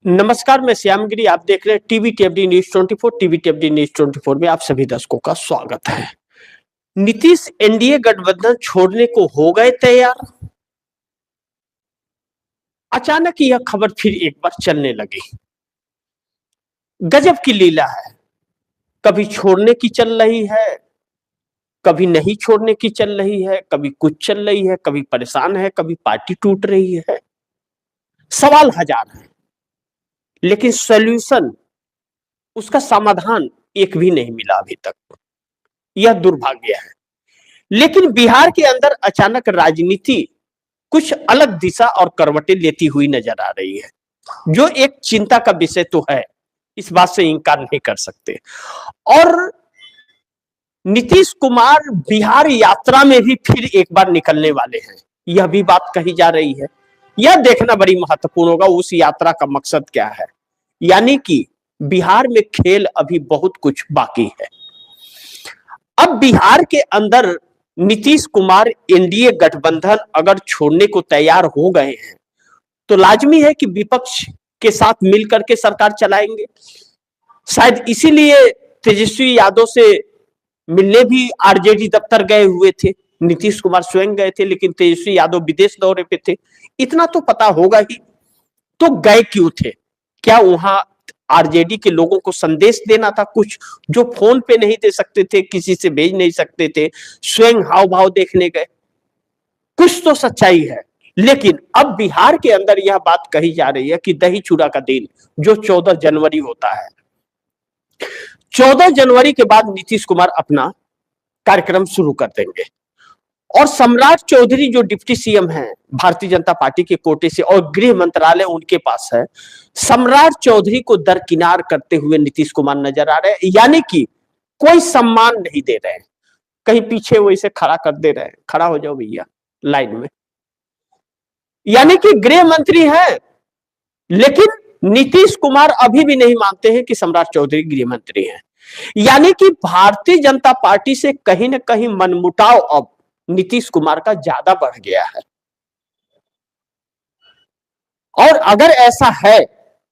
नमस्कार, मैं श्यामगिरी। आप देख रहे हैं टीवी टीएफडी न्यूज 24। टीवी टीएफडी न्यूज 24 में आप सभी दर्शकों का स्वागत है। नीतीश एनडीए गठबंधन छोड़ने को हो गए तैयार। अचानक यह खबर फिर एक बार चलने लगी। गजब की लीला है। कभी छोड़ने की चल रही है, कभी नहीं छोड़ने की चल रही है, कभी कुछ चल रही है, कभी परेशान है, कभी पार्टी टूट रही है। सवाल हजार है, लेकिन सॉल्यूशन, उसका समाधान एक भी नहीं मिला अभी तक। यह दुर्भाग्य है। लेकिन बिहार के अंदर अचानक राजनीति कुछ अलग दिशा और करवटें लेती हुई नजर आ रही है, जो एक चिंता का विषय तो है, इस बात से इनकार नहीं कर सकते। और नीतीश कुमार बिहार यात्रा में भी फिर एक बार निकलने वाले हैं, यह भी बात कही जा रही है। यह देखना बड़ी महत्वपूर्ण होगा उस यात्रा का मकसद क्या है। यानी कि बिहार में खेल अभी बहुत कुछ बाकी है। अब बिहार के अंदर नीतीश कुमार एनडीए गठबंधन अगर छोड़ने को तैयार हो गए हैं, तो लाजमी है कि विपक्ष के साथ मिलकर के सरकार चलाएंगे। शायद इसीलिए तेजस्वी यादव से मिलने भी आरजेडी दफ्तर गए हुए थे। नीतीश कुमार स्वयं गए थे, लेकिन तेजस्वी यादव विदेश दौरे पे थे। इतना तो पता होगा ही। तो गए क्यों थे? क्या वहां आरजेडी के लोगों को संदेश देना था कुछ, जो फोन पे नहीं दे सकते थे, किसी से भेज नहीं सकते थे? स्वयं हाव भाव देखने गए। कुछ तो सच्चाई है। लेकिन अब बिहार के अंदर यह बात कही जा रही है कि दही चूड़ा का दिन जो 14 जनवरी होता है, 14 जनवरी के बाद नीतीश कुमार अपना कार्यक्रम शुरू कर देंगे। और सम्राट चौधरी जो डिप्टी सीएम हैं भारतीय जनता पार्टी के कोटे से, और गृह मंत्रालय उनके पास है, सम्राट चौधरी को दरकिनार करते हुए नीतीश कुमार नजर आ रहे हैं। यानी कि कोई सम्मान नहीं दे रहे हैं, कहीं पीछे वो इसे खड़ा कर दे रहे हैं, खड़ा हो जाओ भैया लाइन में। यानी कि गृह मंत्री है, लेकिन नीतीश कुमार अभी भी नहीं मानते हैं कि सम्राट चौधरी गृह मंत्री हैं। यानी कि भारतीय जनता पार्टी से कहीं ना कहीं मनमुटाव अब नीतीश कुमार का ज्यादा बढ़ गया है। और अगर ऐसा है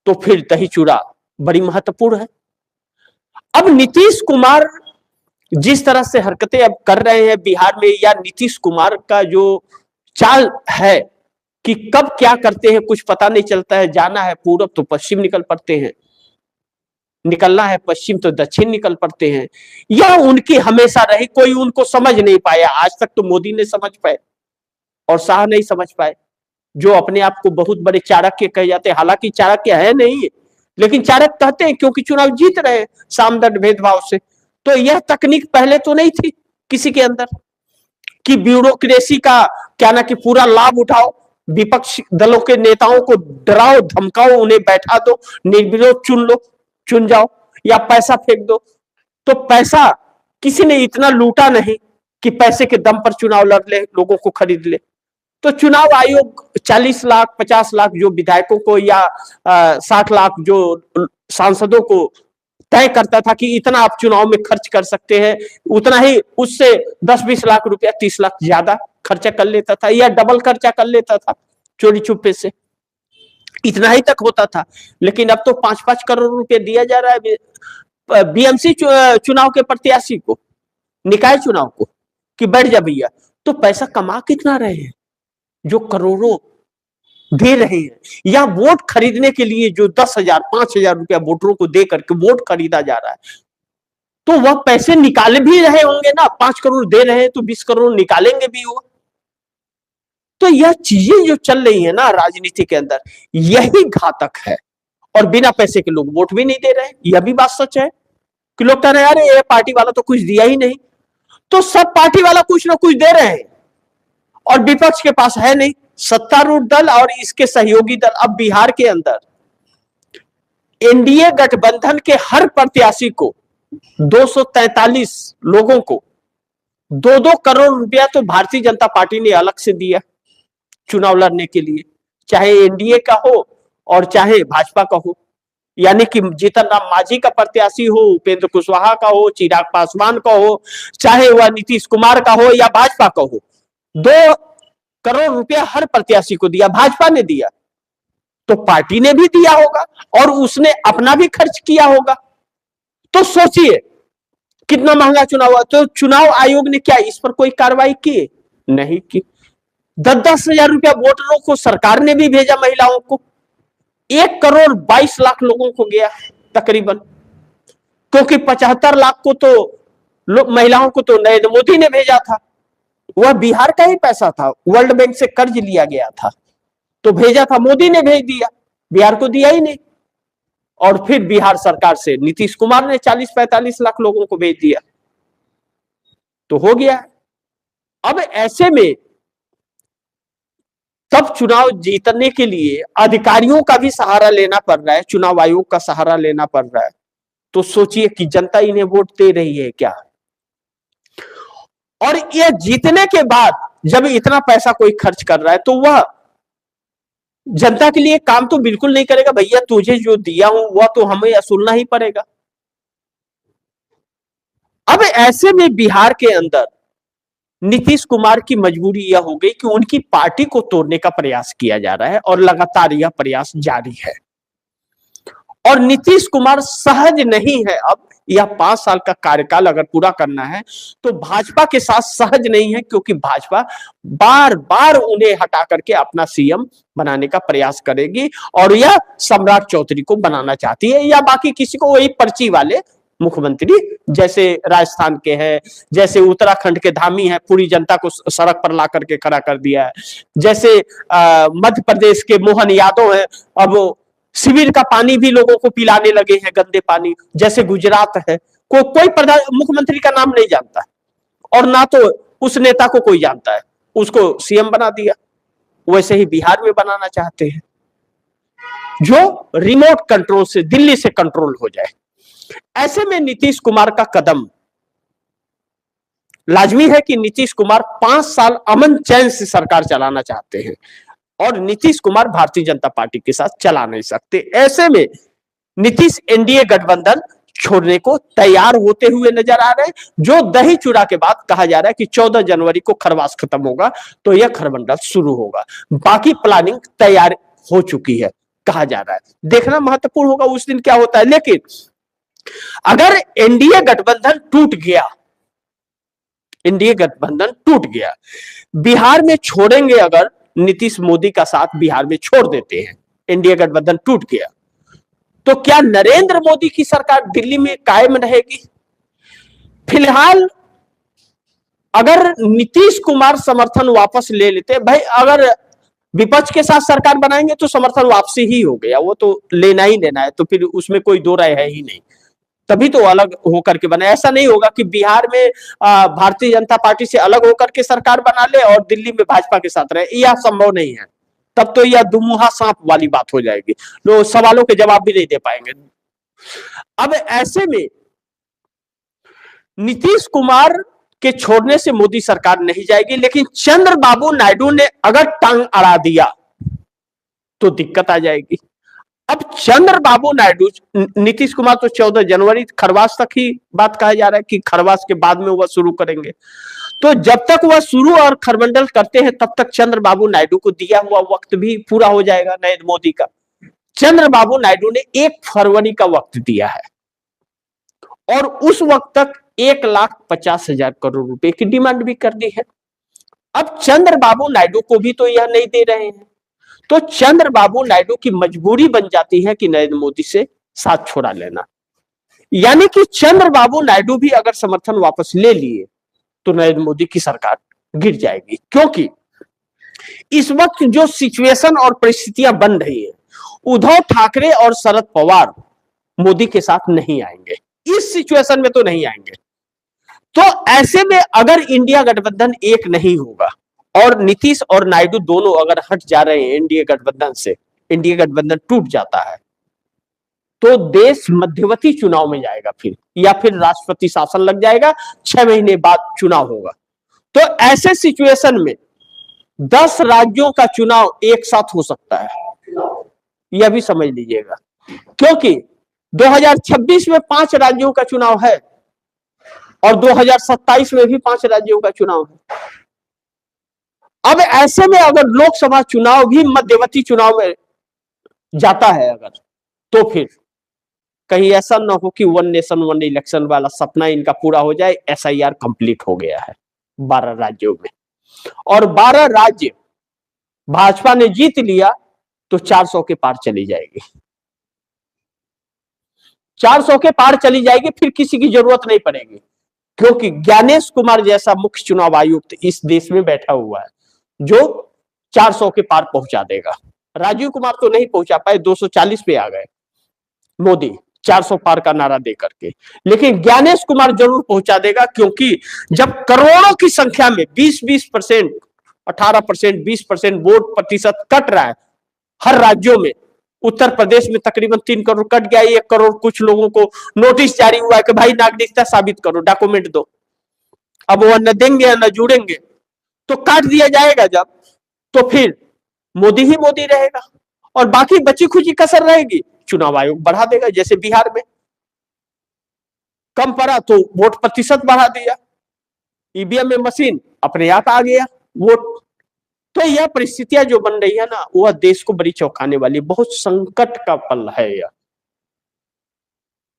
तो फिर दही चूड़ा बड़ी महत्वपूर्ण है। अब नीतीश कुमार जिस तरह से हरकतें अब कर रहे हैं बिहार में, या नीतीश कुमार का जो चाल है कि कब क्या करते हैं कुछ पता नहीं चलता है। जाना है पूरब तो पश्चिम निकल पड़ते हैं, निकलना है पश्चिम तो दक्षिण निकल पड़ते हैं। यह उनकी हमेशा रही, कोई उनको समझ नहीं पाया आज तक। तो मोदी ने समझ पाए और शाह नहीं समझ पाए, जो अपने आप को बहुत बड़े चाणक्य कहे जाते हैं। हालांकि चाणक्य है नहीं, लेकिन चाणक्य कहते हैं क्योंकि चुनाव जीत रहे हैं सामदर्द भेदभाव से। तो यह तकनीक पहले तो नहीं थी किसी के अंदर कि ब्यूरोक्रेसी का क्या ना कि पूरा लाभ उठाओ, विपक्ष दलों के नेताओं को डराओ धमकाओ, उन्हें बैठा दो, निर्विरोध चुन लो, चुन जाओ, या पैसा फेंक दो। तो पैसा किसी ने इतना लूटा नहीं कि पैसे के दम पर चुनाव लड़ ले, लोगों को खरीद ले। तो चुनाव आयोग 40 लाख 50 लाख जो विधायकों को, या 60 लाख जो सांसदों को तय करता था कि इतना आप चुनाव में खर्च कर सकते हैं, उतना ही उससे 10-20 लाख रुपया 30 लाख ज्यादा खर्चा कर लेता था, या डबल खर्चा कर लेता था चोरी छुपे से। इतना ही तक होता था। लेकिन अब तो 5-5 करोड़ रुपए दिया जा रहा है बीएमसी चुनाव के प्रत्याशी को, निकाय चुनाव को, कि बैठ जा भैया। तो पैसा कमा कितना रहे हैं जो करोड़ों दे रहे हैं? या वोट खरीदने के लिए जो 10,000 5,000 रुपया वोटरों को दे करके वोट खरीदा जा रहा है, तो वह पैसे निकाले भी रहे होंगे ना। 5 करोड़ दे रहे हैं तो 20 करोड़ निकालेंगे भी वो। तो यह चीजें जो चल रही है ना राजनीति के अंदर, यही घातक है। और बिना पैसे के लोग वोट भी नहीं दे रहे हैं, यह भी बात सच है कि लोग कह रहे हैं अरे ये पार्टी वाला तो कुछ दिया ही नहीं। तो सब पार्टी वाला कुछ ना कुछ दे रहे हैं, और विपक्ष के पास है नहीं। सत्तारूढ़ दल और इसके सहयोगी दल अब बिहार के अंदर एनडीए गठबंधन के हर प्रत्याशी को 243 लोगों को 2-2 करोड़ रुपया तो भारतीय जनता पार्टी ने अलग से दिया चुनाव लड़ने के लिए, चाहे एनडीए का हो और चाहे भाजपा का हो। यानी कि जीतन राम मांझी का प्रत्याशी हो, उपेंद्र कुशवाहा का हो, चिराग पासवान का हो, चाहे वह नीतीश कुमार का हो या भाजपा का हो, 2 करोड़ रुपया हर प्रत्याशी को दिया, भाजपा ने दिया। तो पार्टी ने भी दिया होगा और उसने अपना भी खर्च किया होगा। तो सोचिए कितना महंगा चुनाव हुआ। तो चुनाव आयोग ने क्या इस पर कोई कार्रवाई की? नहीं की। 10-10 हजार रुपया वोटरों को सरकार ने भी भेजा, महिलाओं को 1 करोड़ 22 लाख लोगों को गया तकरीबन, क्योंकि 75 लाख को तो महिलाओं को तो नरेंद्र मोदी ने भेजा था। वह बिहार का ही पैसा था, वर्ल्ड बैंक से कर्ज लिया गया था, तो भेजा था, मोदी ने भेज दिया, बिहार को दिया ही नहीं। और फिर बिहार सरकार से नीतीश कुमार ने 40-45 लाख लोगों को भेज दिया, तो हो गया। अब ऐसे में तब चुनाव जीतने के लिए अधिकारियों का भी सहारा लेना पड़ रहा है, चुनाव आयोग का सहारा लेना पड़ रहा है। तो सोचिए कि जनता इन्हें वोट दे रही है क्या? और ये जीतने के बाद जब इतना पैसा कोई खर्च कर रहा है तो वह जनता के लिए काम तो बिल्कुल नहीं करेगा। भैया तुझे जो दिया हूं वह तो हमें वसूलना ही पड़ेगा। अब ऐसे में बिहार के अंदर नीतीश कुमार की मजबूरी यह हो गई कि उनकी पार्टी को तोड़ने का प्रयास किया जा रहा है और लगातार यह प्रयास जारी है। और नीतीश कुमार सहज नहीं है। अब यह 5 साल का कार्यकाल अगर पूरा करना है तो भाजपा के साथ सहज नहीं है, क्योंकि भाजपा बार बार उन्हें हटा करके अपना सीएम बनाने का प्रयास करेगी और यह सम्राट चौधरी को बनाना चाहती है या बाकी किसी को, वही पर्ची वाले मुख्यमंत्री जैसे राजस्थान के हैं, जैसे उत्तराखंड के धामी हैं, पूरी जनता को सड़क पर ला करके खड़ा कर दिया है, जैसे मध्य प्रदेश के मोहन यादव हैं, अब शिविर का पानी भी लोगों को पिलाने लगे हैं, गंदे पानी, जैसे गुजरात है, कोई प्रधान मुख्यमंत्री का नाम नहीं जानता और ना तो उस नेता को कोई जानता है, उसको सीएम बना दिया। वैसे ही बिहार में बनाना चाहते हैं, जो रिमोट कंट्रोल से, दिल्ली से कंट्रोल हो जाए। ऐसे में नीतीश कुमार का कदम लाजमी है कि नीतीश कुमार 5 साल अमन चैन से सरकार चलाना चाहते हैं और नीतीश कुमार भारतीय जनता पार्टी के साथ चला नहीं सकते। ऐसे में नीतीश एनडीए गठबंधन छोड़ने को तैयार होते हुए नजर आ रहे हैं। जो दही चूड़ा के बाद कहा जा रहा है कि 14 जनवरी को खरवास खत्म होगा तो यह खरमंडल शुरू होगा। बाकी प्लानिंग तैयार हो चुकी है कहा जा रहा है। देखना महत्वपूर्ण होगा उस दिन क्या होता है। लेकिन अगर एनडीए गठबंधन टूट गया, एनडीए गठबंधन टूट गया, बिहार में छोड़ेंगे, अगर नीतीश मोदी का साथ बिहार में छोड़ देते हैं, एनडीए गठबंधन टूट गया, तो क्या नरेंद्र मोदी की सरकार दिल्ली में कायम रहेगी? फिलहाल अगर नीतीश कुमार समर्थन वापस ले लेते, भाई अगर विपक्ष के साथ सरकार बनाएंगे तो समर्थन वापसी ही हो गया, वो तो लेना ही लेना है, तो फिर उसमें कोई दो राय है ही नहीं, तभी तो अलग होकर के बने। ऐसा नहीं होगा कि बिहार में भारतीय जनता पार्टी से अलग होकर के सरकार बना ले और दिल्ली में भाजपा के साथ रहे, यह संभव नहीं है। तब तो यह दुमुहा सांप वाली बात हो जाएगी, लोग सवालों के जवाब भी नहीं दे पाएंगे। अब ऐसे में नीतीश कुमार के छोड़ने से मोदी सरकार नहीं जाएगी, लेकिन चंद्रबाबू नायडू ने अगर टांग अड़ा दिया तो दिक्कत आ जाएगी। अब चंद्रबाबू नायडू, नीतीश कुमार तो 14 जनवरी खरवास तक ही बात कहा जा रहा है कि खरवास के बाद में वह शुरू करेंगे, तो जब तक वह शुरू और खरमंडल करते हैं तब तक चंद्रबाबू नायडू को दिया हुआ वक्त भी पूरा हो जाएगा नरेंद्र मोदी का। चंद्रबाबू नायडू ने 1 फरवरी का वक्त दिया है और उस वक्त तक 1,50,000 करोड़ रुपए की डिमांड भी कर दी है। अब चंद्रबाबू नायडू को भी तो यह नहीं दे रहे हैं, तो चंद्रबाबू नायडू की मजबूरी बन जाती है कि नरेंद्र मोदी से साथ छोड़ा लेना। यानी कि चंद्रबाबू नायडू भी अगर समर्थन वापस ले लिए तो नरेंद्र मोदी की सरकार गिर जाएगी, क्योंकि इस वक्त जो सिचुएशन और परिस्थितियां बन रही है, उद्धव ठाकरे और शरद पवार मोदी के साथ नहीं आएंगे, इस सिचुएशन में तो नहीं आएंगे। तो ऐसे में अगर इंडिया गठबंधन एक नहीं होगा और नीतीश और नायडू दोनों अगर हट जा रहे हैं एनडीए गठबंधन से, एनडीए गठबंधन टूट जाता है, तो देश मध्यवर्ती चुनाव में जाएगा फिर, या फिर राष्ट्रपति शासन लग जाएगा, 6 महीने बाद चुनाव होगा। तो ऐसे सिचुएशन में 10 राज्यों का चुनाव एक साथ हो सकता है, यह भी समझ लीजिएगा, क्योंकि 2026 में 5 राज्यों का चुनाव है और 2027 में भी 5 राज्यों का चुनाव है। अब ऐसे में अगर लोकसभा चुनाव भी मध्यवर्ती चुनाव में जाता है अगर, तो फिर कहीं ऐसा ना हो कि वन नेशन वन इलेक्शन वाला सपना इनका पूरा हो जाए। SIR कंप्लीट हो गया है 12 राज्यों में, और 12 राज्य भाजपा ने जीत लिया तो 400 के पार चली जाएगी, 400 के पार चली जाएगी, फिर किसी की जरूरत नहीं पड़ेगी, क्योंकि ज्ञानेश कुमार जैसा मुख्य चुनाव आयुक्त इस देश में बैठा हुआ है जो 400 के पार पहुंचा देगा। राजीव कुमार तो नहीं पहुंचा पाए, 240 पे आ गए मोदी 400 पार का नारा दे करके, लेकिन ज्ञानेश कुमार जरूर पहुंचा देगा, क्योंकि जब करोड़ों की संख्या में 20% 18% 20% वोट प्रतिशत कट रहा है हर राज्यों में, उत्तर प्रदेश में तकरीबन 3 करोड़ कट गया, 1 करोड़ कुछ लोगों को नोटिस जारी हुआ है कि भाई नागरिकता साबित करो, डॉक्यूमेंट दो, अब वो न देंगे न जुड़ेंगे, तो काट दिया जाएगा जब, तो फिर मोदी ही मोदी रहेगा, और बाकी बची खुची कसर रहेगी चुनाव आयोग बढ़ा देगा। जैसे बिहार में कम पड़ा तो वोट प्रतिशत बढ़ा दिया, ईवीएम में मशीन अपने आप आ गया वोट। तो यह परिस्थितियां जो बन रही है ना, वह देश को बड़ी चौंकाने वाली, बहुत संकट का पल है यह।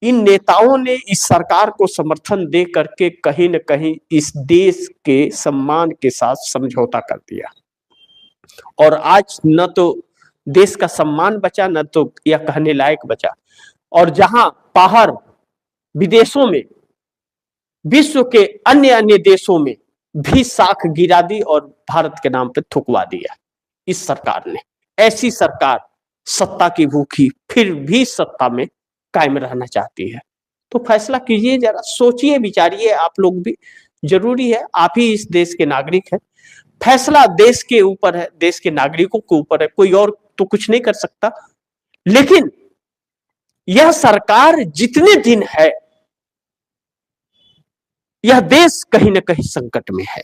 इन नेताओं ने इस सरकार को समर्थन दे करके कहीं न कहीं इस देश के सम्मान के साथ समझौता कर दिया, और आज न तो देश का सम्मान बचा, न तो यह कहने लायक बचा, और जहां बाहर विदेशों में, विश्व के अन्य अन्य देशों में भी साख गिरा दी और भारत के नाम पे थुकवा दिया इस सरकार ने। ऐसी सरकार सत्ता की भूखी फिर भी सत्ता में कायम रहना चाहती है। तो फैसला कीजिए, जरा सोचिए विचारिए, आप लोग भी, जरूरी है, आप ही इस देश के नागरिक हैं, फैसला देश के ऊपर है, देश के नागरिकों के ऊपर है, कोई और तो कुछ नहीं कर सकता। लेकिन यह सरकार जितने दिन है, यह देश कहीं ना कहीं संकट में है,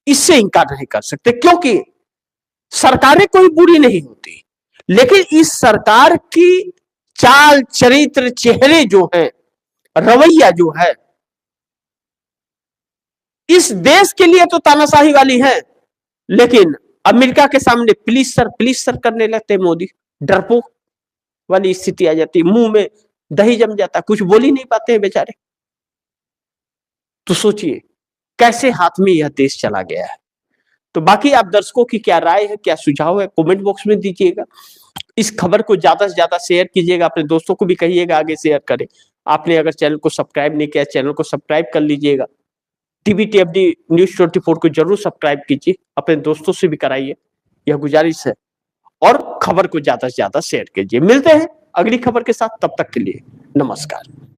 इससे इनकार नहीं कर सकते, क्योंकि सरकारें कोई बुरी नहीं होती, लेकिन इस सरकार की चाल चरित्र चेहरे जो है, रवैया जो है, इस देश के लिए तो तानाशाही वाली है, लेकिन अमेरिका के सामने प्लीज सर करने लगते मोदी, डरपोक वाली स्थिति आ जाती, मुंह में दही जम जाता, कुछ बोल ही नहीं पाते हैं बेचारे। तो सोचिए कैसे हाथ में यह देश चला गया है। तो बाकी आप दर्शकों की क्या राय है, क्या सुझाव है, कमेंट बॉक्स में दीजिएगा। इस खबर को ज्यादा से ज्यादा शेयर कीजिएगा, अपने दोस्तों को भी कहिएगा आगे शेयर करें। आपने अगर चैनल को सब्सक्राइब नहीं किया, चैनल को सब्सक्राइब कर लीजिएगा। TVTFD न्यूज 24 को जरूर सब्सक्राइब कीजिए, अपने दोस्तों से भी कराइए, यह गुजारिश है, और खबर को ज्यादा से ज्यादा शेयर कीजिए। मिलते हैं अगली खबर के साथ, तब तक के लिए नमस्कार।